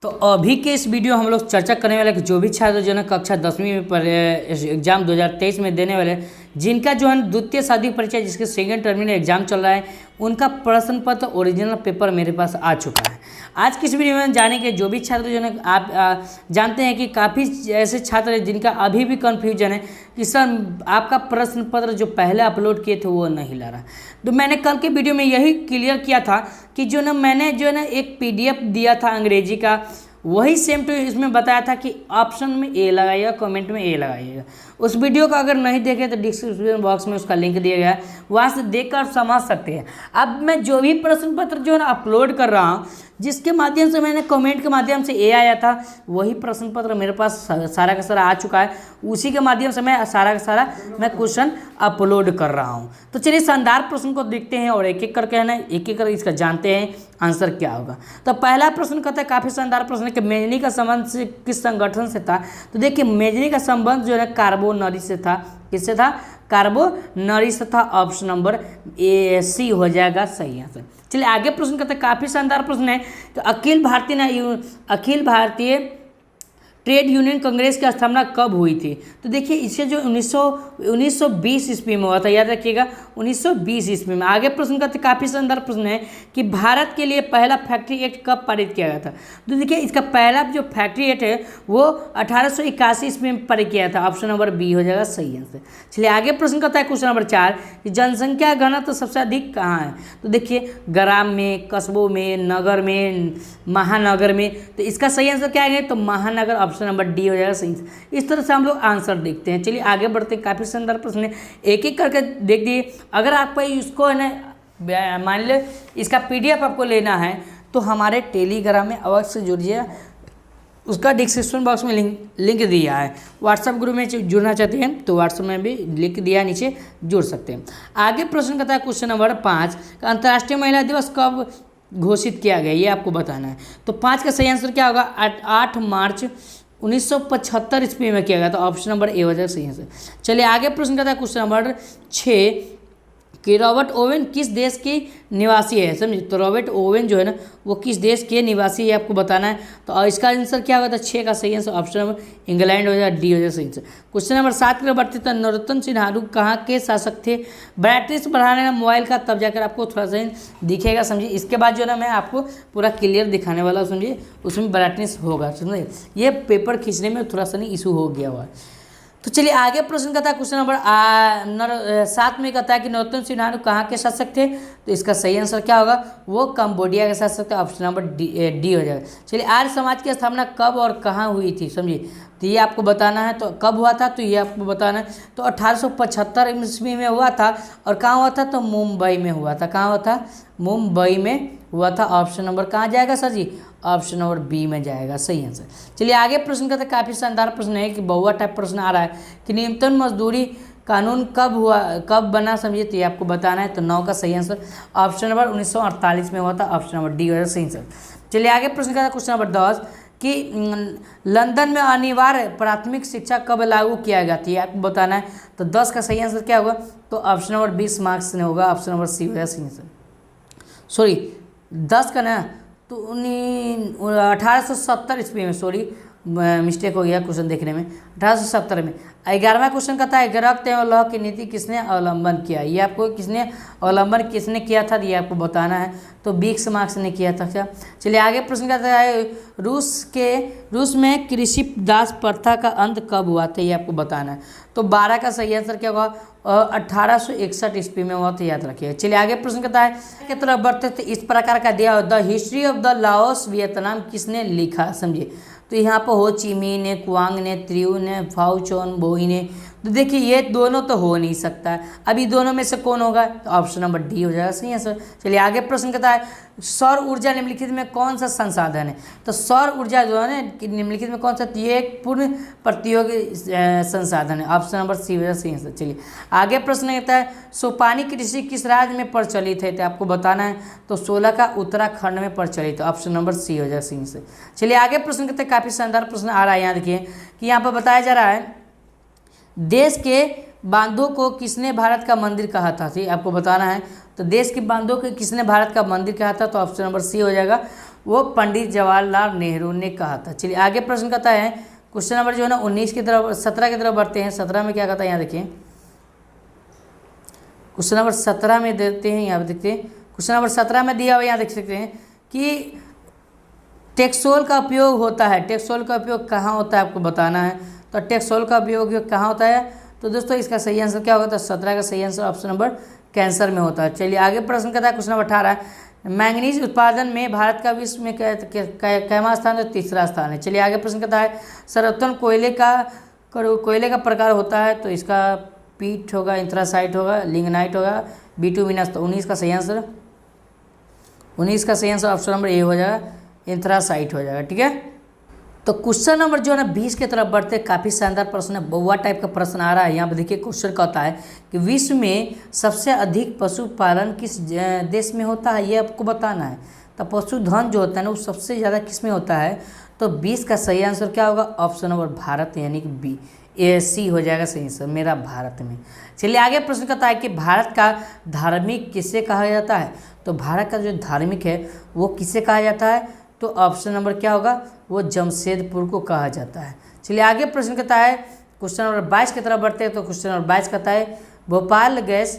तो अभी के इस वीडियो हम लोग चर्चा करने वाले कि जो भी छात्र जो है कक्षा 10वीं में एग्जाम 2023 में देने वाले जिनका जो है द्वितीय शारीरिक परीक्षा जिसके सेकेंड टर्मिनल एग्जाम चल रहा है उनका प्रश्न पत्र ओरिजिनल पेपर मेरे पास आ चुका है। आज की इस वीडियो में जानेंगे जो भी छात्र जो है आप जानते हैं कि काफ़ी ऐसे छात्र हैं जिनका अभी भी कन्फ्यूजन है कि सर आपका प्रश्न पत्र जो पहले अपलोड किए थे वो नहीं ला रहा। तो मैंने कल के वीडियो में यही क्लियर किया था कि जो ना मैंने जो है ना एक PDF दिया था अंग्रेजी का, वही सेम टू इसमें बताया था कि ऑप्शन में ए लगाइएगा, कमेंट में ए लगाइएगा। उस वीडियो को अगर नहीं देखे तो डिस्क्रिप्शन बॉक्स में उसका लिंक दिया गया है, वहाँ से देखकर आप समझ सकते हैं। अब मैं जो भी प्रश्न पत्र जो है ना अपलोड कर रहा हूँ, जिसके माध्यम से मैंने कमेंट के माध्यम से ए आया था, वही प्रश्न पत्र मेरे पास सारा का सारा आ चुका है। उसी के माध्यम से मैं सारा का सारा मैं क्वेश्चन अपलोड कर रहा हूँ। तो चलिए शानदार प्रश्न को देखते हैं और एक एक करके है ना एक एक कर इसका जानते हैं आंसर क्या होगा। तो पहला प्रश्न कहता है, काफ़ी शानदार प्रश्न है कि मेजनी का संबंध से किस संगठन से था। तो देखिए मेजनी का संबंध जो है कार्बोनरी से था। किससे था? कार्बोनरी से था। ऑप्शन नंबर ए सी हो जाएगा सही आंसर। चलिए आगे प्रश्न करते हैं, काफ़ी शानदार प्रश्न है। तो अखिल भारतीय ट्रेड यूनियन कांग्रेस की स्थापना कब हुई थी। तो देखिए इससे जो 1920 ईस्वी में हुआ था, याद रखिएगा 1920 ईस्वी में। आगे प्रश्न करते काफ़ी शानदार प्रश्न है कि भारत के लिए पहला फैक्ट्री एक्ट कब पारित किया गया था। तो देखिए इसका पहला जो फैक्ट्री एक्ट है वो 1881 ईस्वी में पारित किया था। ऑप्शन नंबर बी हो जाएगा सही आंसर। चलिए आगे प्रश्न करता है क्वेश्चन नंबर 4 कि जनसंख्या घनत्व सबसे अधिक कहाँ है। तो देखिए ग्राम में, कस्बों में, नगर में, महानगर में। तो इसका सही आंसर क्या है? तो महानगर। ऑप्शन नंबर डी हो जाएगा सही। इस तरह से हम लोग आंसर देखते हैं। चलिए आगे बढ़ते हैं, काफ़ी शानदार प्रश्न है, एक एक करके देख दिए। अगर आपको इसको है ना मान लो इसका PDF आपको लेना है तो हमारे टेलीग्राम में अवश्य से जुड़िए। उसका डिस्क्रिप्शन बॉक्स में लिंक दिया है। व्हाट्सएप ग्रुप में जुड़ना चाहते हैं तो व्हाट्सएप में भी लिंक दिया है, नीचे जुड़ सकते हैं। आगे प्रश्न करता है क्वेश्चन नंबर 5, अंतर्राष्ट्रीय महिला दिवस कब घोषित किया गया, ये आपको बताना है। तो 5 का सही आंसर क्या होगा? 8 मार्च 1975 ईस्वी में किया गया था। ऑप्शन नंबर ए हो जाएगा सही आंसर। चलिए आगे प्रश्न करता है क्वेश्चन नंबर 6 कि रॉबर्ट ओवेन किस देश की निवासी है। समझिए, तो रॉबर्ट ओवेन जो है ना वो किस देश के निवासी है आपको बताना है। तो इसका आंसर क्या होगा? 6 का सही आंसर ऑप्शन नंबर इंग्लैंड हो जाएगा, डी हो जाएगा सही आंसर। क्वेश्चन नंबर 7 की बढ़ते थे, नरोत्तम सिन्हा कहाँ के शासक थे। ब्राइटनेस बढ़ाने का मोबाइल का तब जाकर आपको थोड़ा सा दिखेगा। समझिए इसके बाद जो है ना मैं आपको पूरा क्लियर दिखाने वाला हूँ। समझिए उसमें ब्राइटनेस होगा। समझिए ये पेपर खींचने में थोड़ा सा नहीं इशू हो गया हुआ है। तो चलिए आगे प्रश्न करता है क्वेश्चन नंबर 7 में कहता है कि नरोत्तम सिन्हा कहाँ के शासक थे। तो इसका सही आंसर क्या होगा? वो कंबोडिया के शासक थे। ऑप्शन नंबर डी हो जाएगा। चलिए आर्य समाज की स्थापना कब और कहाँ हुई थी। समझिए तो ये आपको बताना है। तो कब हुआ था तो ये आपको बताना है। तो 1875 ईस्वी में हुआ था। और कहाँ हुआ था? तो मुंबई में हुआ था। कहाँ हुआ था? मुंबई में हुआ था। ऑप्शन नंबर कहाँ जाएगा सर जी? ऑप्शन नंबर बी में जाएगा सही आंसर। चलिए आगे प्रश्न करते काफ़ी शानदार प्रश्न है कि बहुआ टाइप प्रश्न आ रहा है कि न्यूनतम मजदूरी कानून कब बना। समझिए तो ये आपको बताना है। तो 9 का सही आंसर ऑप्शन नंबर 1948 में हुआ था। ऑप्शन नंबर डी हो जाएगा सही आंसर। चलिए आगे प्रश्न करते क्वेश्चन नंबर 10 कि लंदन में अनिवार्य प्राथमिक शिक्षा कब लागू किया गया था, ये आपको बताना है। तो 10 का सही आंसर क्या होगा? तो ऑप्शन नंबर 20 मार्क्स में होगा। ऑप्शन नंबर सी हो जाएगा सही आंसर। सॉरी 10 का ना तो 1870 ईस्वी में, सॉरी मिस्टेक हो गया क्वेश्चन देखने में, 1870 में। 11वां क्वेश्चन कहता है रक्त एवं लौह की नीति किसने अवलंबन किया। ये आपको किसने किया था ये आपको बताना है। तो 20 मार्क्स ने किया था क्या। चलिए आगे प्रश्न कहता है रूस में कृषि दास प्रथा का अंत कब हुआ था, ये आपको बताना है। तो 12 का सही आंसर क्या होगा? 1861 ईस्वी में हुआ था, याद रखिए। चलिए आगे प्रश्न कहता है की तरफ बढ़ते थे इस प्रकार का दिया the history of the Laos Vietnam किसने लिखा। समझिए तो यहाँ पर हो ची मी ने, कुआंग ने, त्रियू ने, फाओ चोन बोई ने। तो देखिए ये दोनों तो हो नहीं सकता है। अभी दोनों में से कौन होगा? तो ऑप्शन नंबर डी हो जाएगा सही आंसर। चलिए आगे प्रश्न कहता है सौर ऊर्जा निम्नलिखित में कौन सा संसाधन है। तो सौर ऊर्जा जो है ना निम्नलिखित में कौन सा, ये एक पूर्ण प्रतियोगी संसाधन है। ऑप्शन नंबर सी हो जाएगा सही आंसर। चलिए आगे प्रश्न कहता है सोपानी कृषि किस राज्य में प्रचलित है, तो आपको बताना है। तो 16 का उत्तराखंड में प्रचलित है। ऑप्शन नंबर सी हो जाएगा सही आंसर। चलिए आगे प्रश्न कहते हैं, काफ़ी शानदार प्रश्न आ रहा है। यहाँ देखिए कि यहाँ पर बताया जा रहा है देश के बांधों को किसने भारत का मंदिर कहा था, आपको बताना है। तो देश के बांधों को किसने भारत का मंदिर कहा था। तो ऑप्शन नंबर सी हो जाएगा। वो पंडित जवाहरलाल नेहरू ने कहा था। चलिए आगे प्रश्न कहता है, क्वेश्चन नंबर जो है ना 19 की तरफ 17 की तरफ बढ़ते हैं। 17 में क्या कहता है यहाँ देखिए, क्वेश्चन नंबर 17 में देते हैं, यहाँ पे देखते हैं क्वेश्चन नंबर 17 में दिया हुआ, यहाँ देख सकते हैं कि टेक्सोल का उपयोग होता है। टेक्सोल का उपयोग कहाँ होता है आपको बताना है। तो टेक्सोल का उपयोग कहाँ होता है, तो दोस्तों इसका सही आंसर क्या होगा, तो 17 का सही आंसर ऑप्शन नंबर कैंसर में होता है। चलिए आगे प्रश्न कहता है क्वेश्चन नंबर 18, मैंगनीज उत्पादन में भारत का विश्व में कैवां स्थान है, तो तीसरा स्थान है। चलिए आगे प्रश्न कहता है, सर्वोत्तम कोयले का प्रकार होता है, तो इसका पीट होगा, इंथ्रासाइट होगा, लिग्नाइट होगा, बिटुमिनस। तो 19 का सही आंसर ऑप्शन नंबर ए हो जाएगा, इंथ्रासाइट हो जाएगा। ठीक है, तो क्वेश्चन नंबर जो है ना 20 की तरफ बढ़ते, काफ़ी शानदार प्रश्न है, बउआ टाइप का प्रश्न आ रहा है। यहाँ पर देखिए क्वेश्चन कहता है कि विश्व में सबसे अधिक पशुपालन किस देश में होता है, ये आपको बताना है। तो पशुधन जो होता है ना वो सबसे ज़्यादा किस में होता है, तो 20 का सही आंसर क्या होगा, ऑप्शन नंबर भारत, यानी कि बी सी हो जाएगा सही आंसर मेरा, भारत में। चलिए आगे प्रश्न कहता है कि भारत का धार्मिक किसे कहा जाता है, तो भारत का जो धार्मिक है वो किसे कहा जाता है, तो ऑप्शन नंबर क्या होगा, वो जमशेदपुर को कहा जाता है। चलिए आगे प्रश्न कहता है, क्वेश्चन नंबर 22 की तरफ बढ़ते हैं। तो क्वेश्चन नंबर 22 कहता है, भोपाल गैस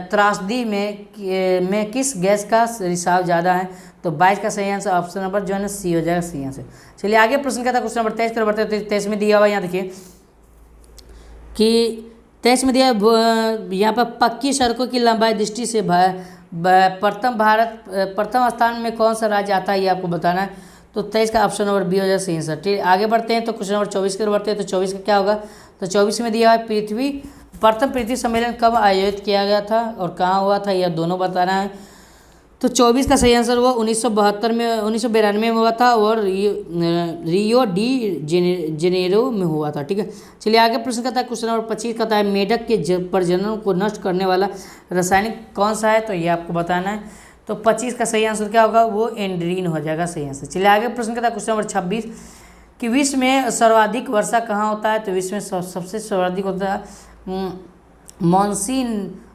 त्रासदी में किस गैस का रिसाव ज़्यादा है, तो 22 का सही आंसर ऑप्शन नंबर जो है ना सी हो जाएगा सही आंसर। चलिए आगे प्रश्न कहता है, क्वेश्चन नंबर 23 की तरफ बढ़ते हैं। तो 23 में दिया हुआ यहाँ देखिए कि 23 में दिया यहाँ पर पक्की सड़कों की लंबाई दृष्टि से प्रथम स्थान में कौन सा राज्य आता है, ये आपको बताना है। तो 23 का ऑप्शन नंबर बी हो जाए सही आंसर। ठीक, आगे बढ़ते हैं। तो क्वेश्चन नंबर 24 की तरफ बढ़ते हैं। तो 24 का क्या होगा, तो 24 में दिया है प्रथम पृथ्वी सम्मेलन कब आयोजित किया गया था और कहाँ हुआ था, यह दोनों बताना है। तो 24 का सही आंसर हुआ 1992 में हुआ था और रियो डी जेनेरो में हुआ था। ठीक है, चलिए आगे प्रश्न कहता है, क्वेश्चन नंबर 25 कहता है, मेढक के प्रजनन को नष्ट करने वाला रासायनिक कौन सा है, तो ये आपको बताना है। तो 25 का सही आंसर क्या होगा, वो एंड्रीन हो जाएगा सही आंसर। चलिए आगे प्रश्न कहता है, क्वेश्चन नंबर 26 कि विश्व में सर्वाधिक वर्षा कहाँ होता है, तो विश्व में सबसे सर्वाधिक होता है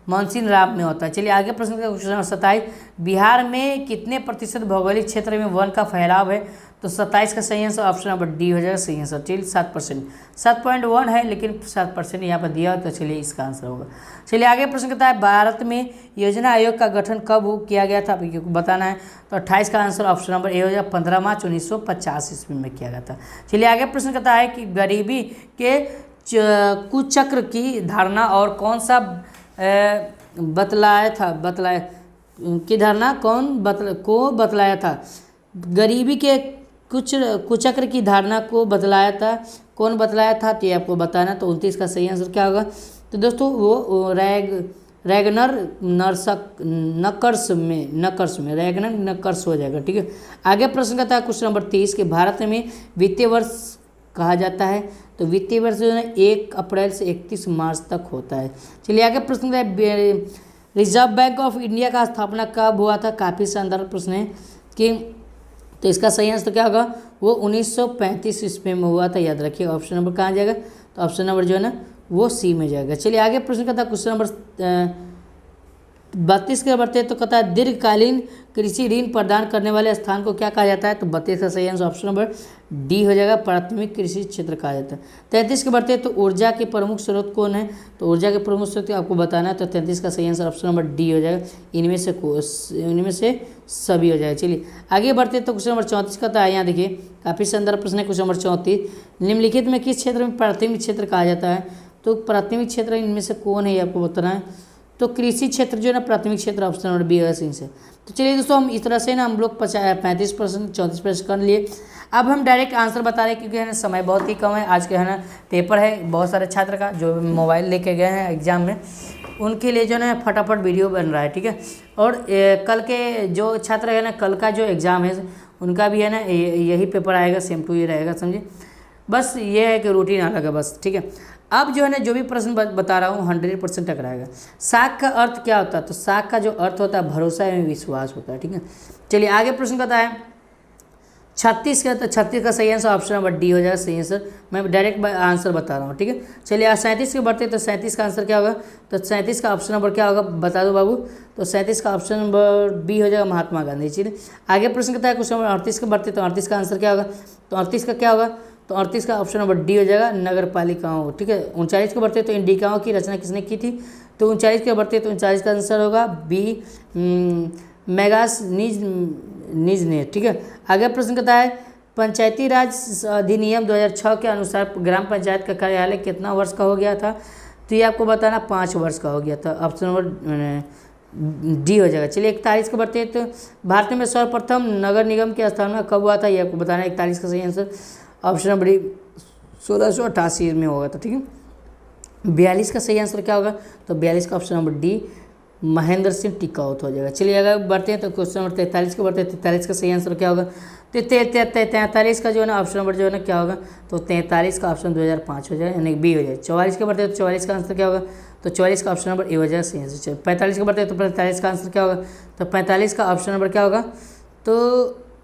मानसून राब में होता है। चलिए आगे प्रश्न का क्वेश्चन नंबर 27, बिहार में कितने प्रतिशत भौगोलिक क्षेत्र में वन का फैलाव है, तो 27 का सही आंसर ऑप्शन नंबर डी हो जाएगा सही आंसर। चलिए 7%, 7.1 है लेकिन 7% यहाँ पर दिया हो, तो चलिए इसका आंसर होगा। चलिए आगे प्रश्न कहता है, भारत में योजना आयोग का गठन कब किया गया था, आपको बताना है। तो 28 का आंसर ऑप्शन नंबर ए हो जाएगा 15 मार्च 1950 ईस्वी में किया गया था। चलिए आगे प्रश्न कहता है कि गरीबी के कुचक्र की धारणा और कौन सा बतलाया था, गरीबी के कुचक्र की धारणा को बतलाया था, कौन बतलाया था, तो ये आपको बताना। तो 29 का सही आंसर क्या होगा, तो दोस्तों वो रैगनर नकर्स हो जाएगा। ठीक है, आगे प्रश्न कहता है क्वेश्चन नंबर 30 के भारत में वित्तीय वर्ष कहा जाता है, तो वित्तीय वर्ष जो है 1 अप्रैल से 31 मार्च तक होता है। चलिए आगे प्रश्न है, रिजर्व बैंक ऑफ इंडिया का स्थापना कब हुआ था, काफ़ी शानदार प्रश्न है कि तो इसका सही आंसर क्या होगा, वो 1935 ईस्वी में हुआ था, याद रखिए। ऑप्शन नंबर कहाँ जाएगा, तो ऑप्शन नंबर जो है ना वो सी में जाएगा। चलिए आगे प्रश्न कहता है क्वेश्चन नंबर 32 के बढ़ते हैं। तो कहता है, दीर्घकालीन कृषि ऋण प्रदान करने वाले स्थान को क्या कहा जाता है, तो 32 का सही आंसर ऑप्शन नंबर डी हो जाएगा, प्राथमिक कृषि क्षेत्र कहा जाता है। 33 के बढ़ते हैं। तो ऊर्जा के प्रमुख स्रोत कौन है, तो ऊर्जा के प्रमुख स्रोत आपको बताना है। तो 33 का सही आंसर ऑप्शन नंबर डी हो जाएगा, इनमें से सभी हो जाएगा। चलिए आगे बढ़ते हैं। तो क्वेश्चन नंबर 34 का है, यहाँ देखिए काफ़ी शानदार प्रश्न है। क्वेश्चन नंबर 34, निम्नलिखित में किस क्षेत्र में प्राथमिक क्षेत्र कहा जाता है, तो प्राथमिक क्षेत्र इनमें से कौन है, ये आपको बताना है। तो कृषि क्षेत्र जो है ना प्राथमिक क्षेत्र ऑप्शन नंबर बी है सही से। तो चलिए दोस्तों, हम इस तरह से ना हम लोग 35%, 34% कर लिए। अब हम डायरेक्ट आंसर बता रहे हैं, क्योंकि है ना समय बहुत ही कम है। आज के है ना पेपर है बहुत सारे छात्र का जो मोबाइल लेके गए हैं एग्जाम में, उनके लिए जो है ना फटाफट वीडियो बन रहा है। ठीक है, और कल के जो छात्र है ना, कल का जो एग्ज़ाम है उनका भी है ना यही पेपर आएगा, सेम टू ये रहेगा, समझे। बस ये है कि रूटीन अलग है बस। ठीक है, अब जो है ना जो भी प्रश्न बता रहा हूँ 100% टकराएगा। साख का अर्थ क्या होता है, तो साख का जो अर्थ होता है भरोसा एवं विश्वास होता है। ठीक है, चलिए आगे प्रश्न कहता है, 36 का, तो 36 का सही आंसर ऑप्शन नंबर डी हो जाएगा सही आंसर। मैं डायरेक्ट आंसर बता रहा हूँ, ठीक है। चलिए आज 37 के बढ़ते, तो 37 का आंसर क्या होगा, तो 37 का ऑप्शन नंबर क्या होगा बता दो बाबू, तो 37 का ऑप्शन नंबर बी हो जाएगा महात्मा गांधी। चलिए आगे प्रश्न कहता है क्वेश्चन नंबर 38 के बढ़ते, तो 38 का आंसर क्या होगा, तो 38 का क्या होगा, तो 38 का ऑप्शन नंबर डी हो जाएगा नगर पालिकाओं, ठीक है। 39 के बढ़ते, तो इंडिकाओं की रचना किसने की थी, तो 39 के बढ़ते, तो 39 का आंसर होगा बी मेगास निज ने, ठीक है। आगे प्रश्न कहता है पंचायती राज अधिनियम 2006 के अनुसार ग्राम पंचायत का कार्यालय कितना वर्ष का हो गया था, तो ये आपको बताना 5 वर्ष का हो गया था, ऑप्शन नंबर डी हो जाएगा। चलिए 41 के बढ़ते हैं, तो भारत में सर्वप्रथम नगर निगम की स्थापना कब हुआ था, ये आपको बताना है। 41 का सही आंसर ऑप्शन नंबर डी 1688 में होगा था, ठीक है। 42 का सही आंसर क्या होगा, तो 42 का option number D Mahendra Singh Tikait हो जाएगा। चलिए अगर बढ़ते हैं तो क्वेश्चन नंबर 43 के बढ़ते हैं, 43 का सही आंसर क्या होगा, तो 43 का जो है ना ऑप्शन नंबर जो है ना क्या होगा, तो 43 का ऑप्शन 2005 हो जाएगा, यानी बी हो जाएगा। 44 के बढ़ते हैं, तो 44 का आंसर क्या होगा, तो 44 का ऑप्शन नंबर ए हो जाएगा सही आंसर। 45 के बढ़ते हैं, तो 45 का आंसर क्या होगा, तो 45 का ऑप्शन नंबर क्या होगा, तो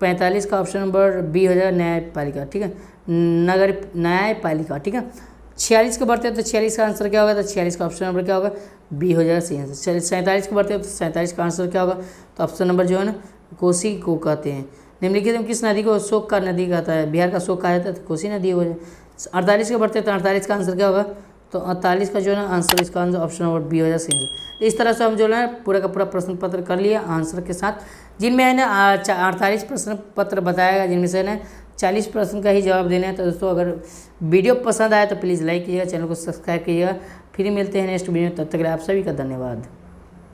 45 का ऑप्शन नंबर बी हो जाएगा न्यायपालिका, ठीक है, नगर न्यायपालिका, ठीक है। 46 के बढ़ते हैं, तो 46 का आंसर क्या होगा, तो 46 का ऑप्शन नंबर क्या होगा, बी हो जाएगा सही आंसर। चलिए 47 के बढ़ते हैं, तो 47 का आंसर क्या होगा, तो ऑप्शन नंबर जो है ना कोसी को कहते हैं। निम्नलिखित में किस नदी को अशोक का नदी कहता है, बिहार का अशोक कहा जाता है, तो कोसी नदी हो जाए। 48 के बढ़ते हैं, तो 48 का आंसर क्या होगा, तो 48 का जो है ना आंसर, इसका आंसर ऑप्शन नंबर बी हो जाएगा सही आंसर। इस तरह से हम जो है पूरा का पूरा प्रश्न पत्र कर लिया आंसर के साथ, जिनमें है ना 48 प्रश्न पत्र बताया, जिनमें से ना 40 प्रश्न का ही जवाब देना है। तो दोस्तों अगर वीडियो पसंद आया तो प्लीज़ लाइक कीजिएगा, चैनल को सब्सक्राइब कीजिएगा। फिर मिलते हैं नेक्स्ट वीडियो में, तब तक के लिए आप सभी का धन्यवाद।